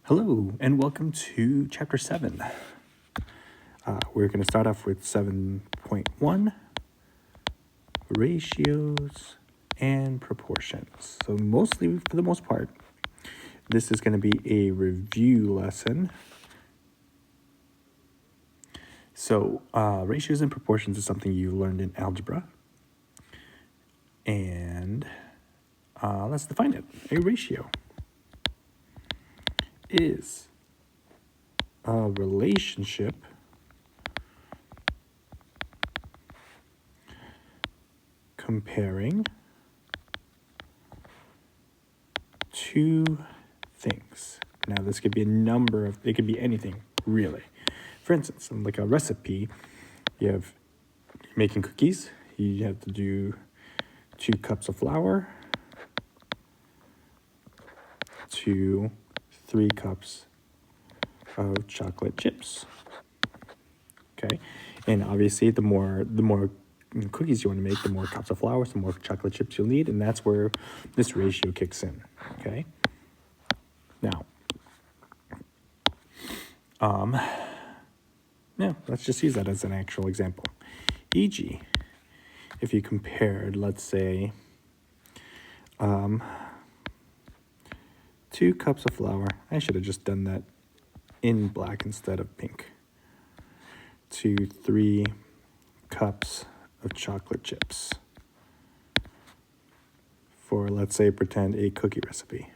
Hello, and welcome to Chapter 7. We're going to start off with 7.1, ratios and proportions. So mostly, for the most part, this is going to be a review lesson. So ratios and proportions is something you learned in algebra. And let's define it. A ratio is a relationship comparing two things. Now, this could be it could be anything, really. For instance, like a recipe, you're making cookies, you have to do 2 cups of flour to 3 cups of chocolate chips. Okay, and obviously the more cookies you want to make, the more cups of flour, the more chocolate chips you'll need, and that's where this ratio kicks in. Okay, now let's just use that as an actual example. E.g., if you compared, let's say, 2 cups of flour, I should have just done that in black instead of pink, to 3 cups of chocolate chips for, let's say, pretend a cookie recipe.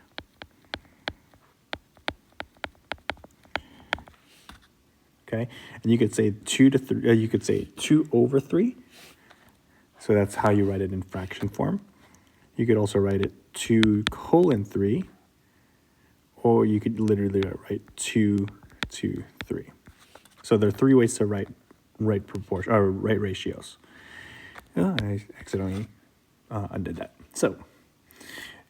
Okay, and you could say 2 to 3, you could say 2 over 3. So that's how you write it in fraction form. You could also write it 2 colon 3, or you could literally write 2 to 3. So there are 3 ways to write proportion or write ratios. Oh, I accidentally undid that. So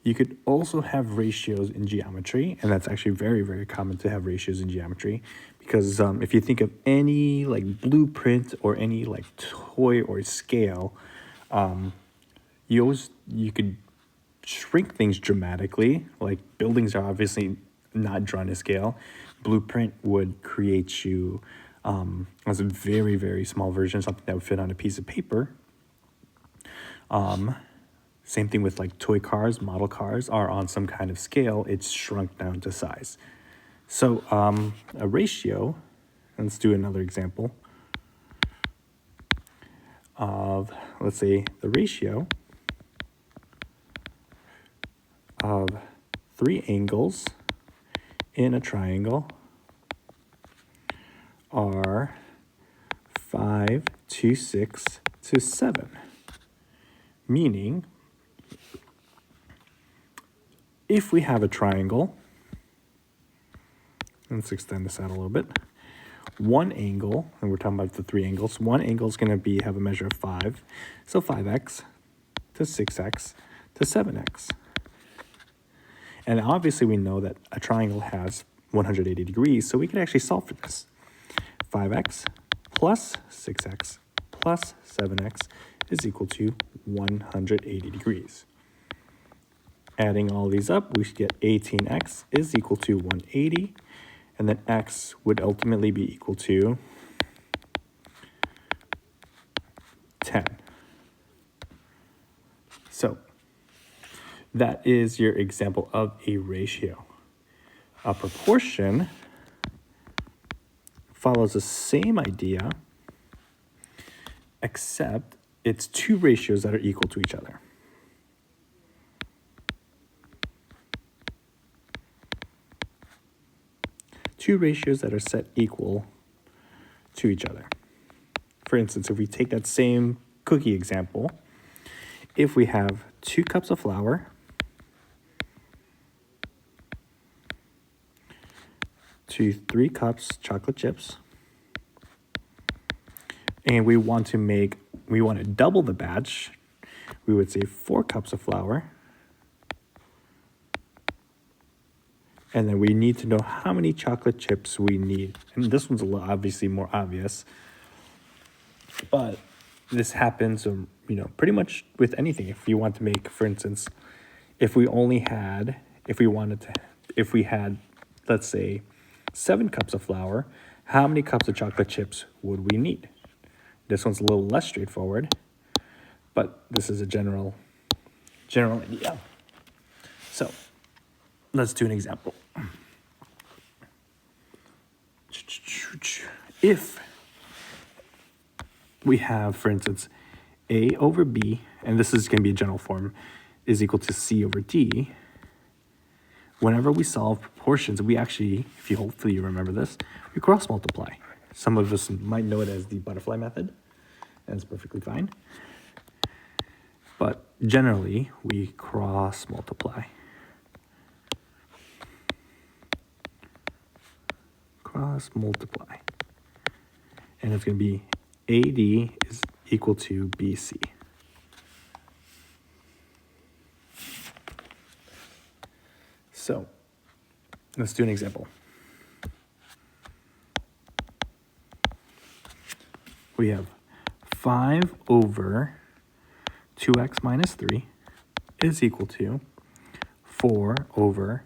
you could also have ratios in geometry, and that's actually very, very common to have ratios in geometry, because if you think of any like blueprint or any like toy or scale, you could shrink things dramatically. Like buildings are obviously not drawn to scale. Blueprint would create you as a very, very small version, something that would fit on a piece of paper. Same thing with like toy cars, model cars are on some kind of scale. It's shrunk down to size. So a ratio, let's do another example of, let's say, the ratio of 3 angles in a triangle are 5 to 6 to 7. Meaning, if we have a triangle, let's extend this out a little bit. One angle, and we're talking about the 3 angles, one angle is going to have a measure of 5. So 5x to 6x to 7x. And obviously we know that a triangle has 180 degrees, so we can actually solve for this. 5x plus 6x plus 7x is equal to 180 degrees. Adding all these up, we should get 18x is equal to 180, and then x would ultimately be equal to 10. So that is your example of a ratio. A proportion follows the same idea, except it's 2 ratios that are equal to each other. Two ratios that are set equal to each other. For instance, if we take that same cookie example, if we have 2 cups of flour to 3 cups chocolate chips, and we want to double the batch, we would say 4 cups of flour, and then we need to know how many chocolate chips we need. And this one's obviously more obvious, but this happens, pretty much with anything. If you want to make, for instance, if we had let's say 7 cups of flour, how many cups of chocolate chips would we need? This one's a little less straightforward, but this is a general idea. So let's do an example. If we have, for instance, A over B, and this is going to be a general form, is equal to C over D, whenever we solve proportions, we actually, hopefully you remember this, we cross multiply. Some of us might know it as the butterfly method, and it's perfectly fine. But generally, we cross multiply. Cross multiply. And it's going to be AD is equal to BC. So let's do an example. We have 5 over 2x minus 3 is equal to 4 over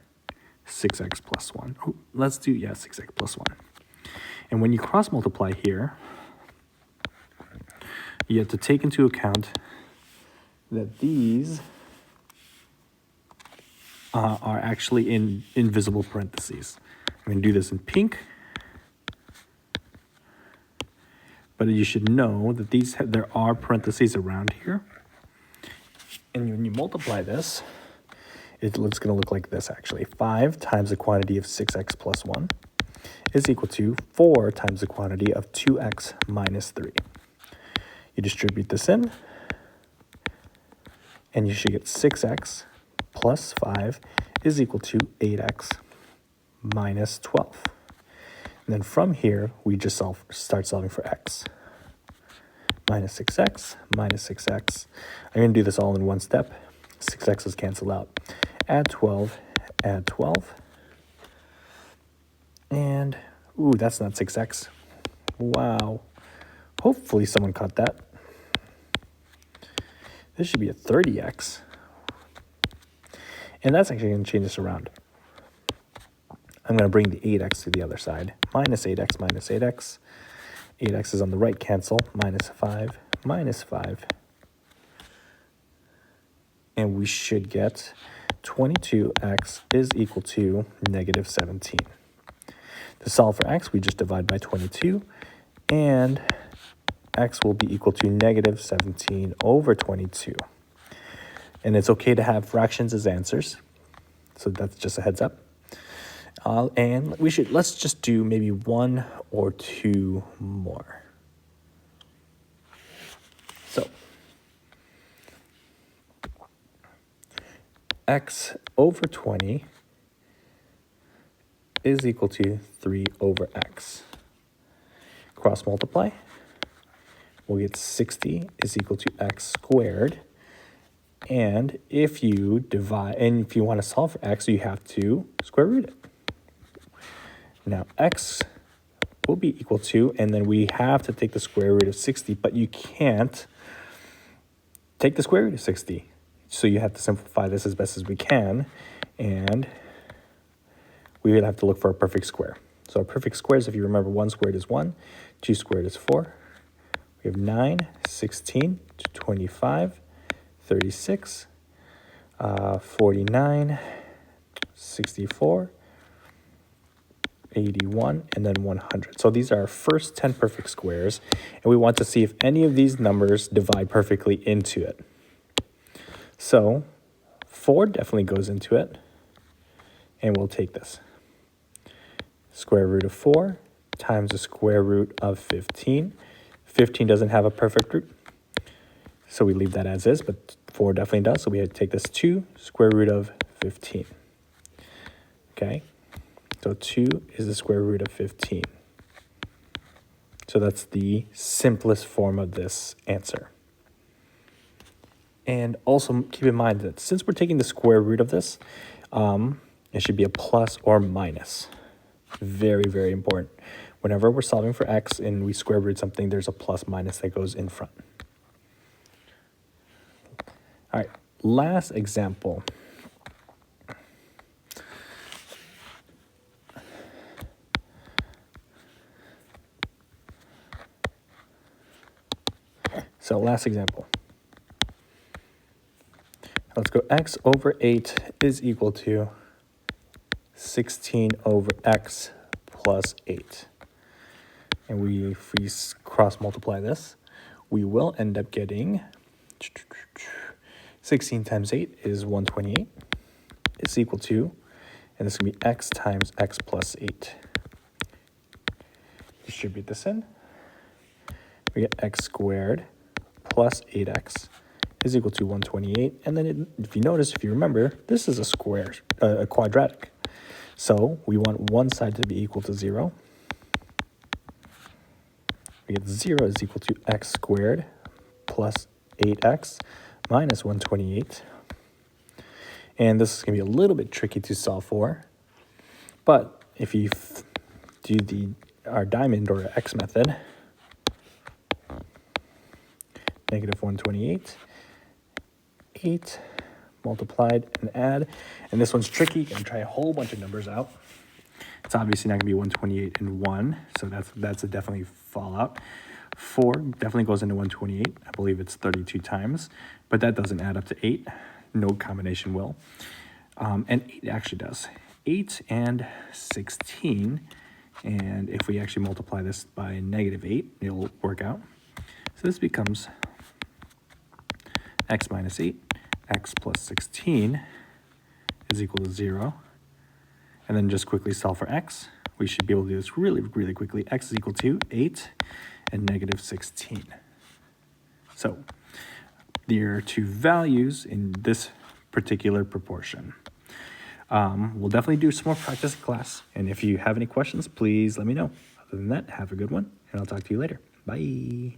6x plus 1. Oh, let's do, 6x plus 1. And when you cross multiply here, you have to take into account that these are actually in invisible parentheses. I'm going to do this in pink, but you should know that there are parentheses around here. And when you multiply this, it's going to look like this actually. 5 times the quantity of 6x plus 1 is equal to 4 times the quantity of 2x minus 3. You distribute this in, and you should get 6x plus 5 is equal to 8x minus 12. And then from here, we just start solving for x. Minus 6x, minus 6x. I'm going to do this all in one step. 6x's cancel out. Add 12, add 12. And, ooh, that's not 6x. Wow. Hopefully someone caught that. This should be a 30x. And that's actually going to change this around. I'm going to bring the 8x to the other side. Minus 8x, minus 8x. 8x is on the right, cancel. Minus 5, minus 5. And we should get 22x is equal to negative 17. To solve for x, we just divide by 22. And x will be equal to negative 17 over 22. And it's okay to have fractions as answers. So that's just a heads up. And let's just do maybe 1 or 2 more. So x over 20 is equal to 3 over x. Cross multiply. We'll get 60 is equal to x squared. And if you want to solve for x, you have to square root it. Now x will be equal to, and then we have to take the square root of 60, but you can't take the square root of 60. So you have to simplify this as best as we can, and we would have to look for a perfect square. So our perfect squares, if you remember, 1 squared is 1, 2 squared is 4. We have 9, 16, 25, 36, 49, 64, 81, and then 100. So these are our first 10 perfect squares, and we want to see if any of these numbers divide perfectly into it. So 4 definitely goes into it, and we'll take this. Square root of 4 times the square root of 15. 15 doesn't have a perfect root, so we leave that as is, but 4 definitely does, so we have to take this 2 square root of 15. Okay, so 2 is the square root of 15. So that's the simplest form of this answer. And also keep in mind that since we're taking the square root of this, it should be a plus or minus. Very, very important. Whenever we're solving for x and we square root something, there's a plus minus that goes in front. All right, last example. So last example. Let's go x over 8 is equal to 16 over x plus 8. And if we cross multiply this, we will end up getting 16 times 8 is 128. It's equal to, and this is going to be x times x plus 8. Distribute this in. We get x squared plus 8x is equal to 128. And then if you notice, if you remember, this is a square, a quadratic. So we want one side to be equal to 0. We get 0 is equal to x squared plus 8x minus 128. And this is going to be a little bit tricky to solve for. But if you do our diamond or x method, negative 128, 8 multiplied and add. And this one's tricky. You're going to try a whole bunch of numbers out. It's obviously not going to be 128 and 1, so that's a definitely fallout. 4 definitely goes into 128. I believe it's 32 times, but that doesn't add up to 8. No combination will. And 8 actually does. 8 and 16, and if we actually multiply this by negative 8, it'll work out. So this becomes x minus 8, x plus 16 is equal to 0. And then just quickly solve for x. We should be able to do this really, really quickly. X is equal to 8 and negative 16. So there are two values in this particular proportion. We'll definitely do some more practice in class. And if you have any questions, please let me know. Other than that, have a good one, and I'll talk to you later. Bye.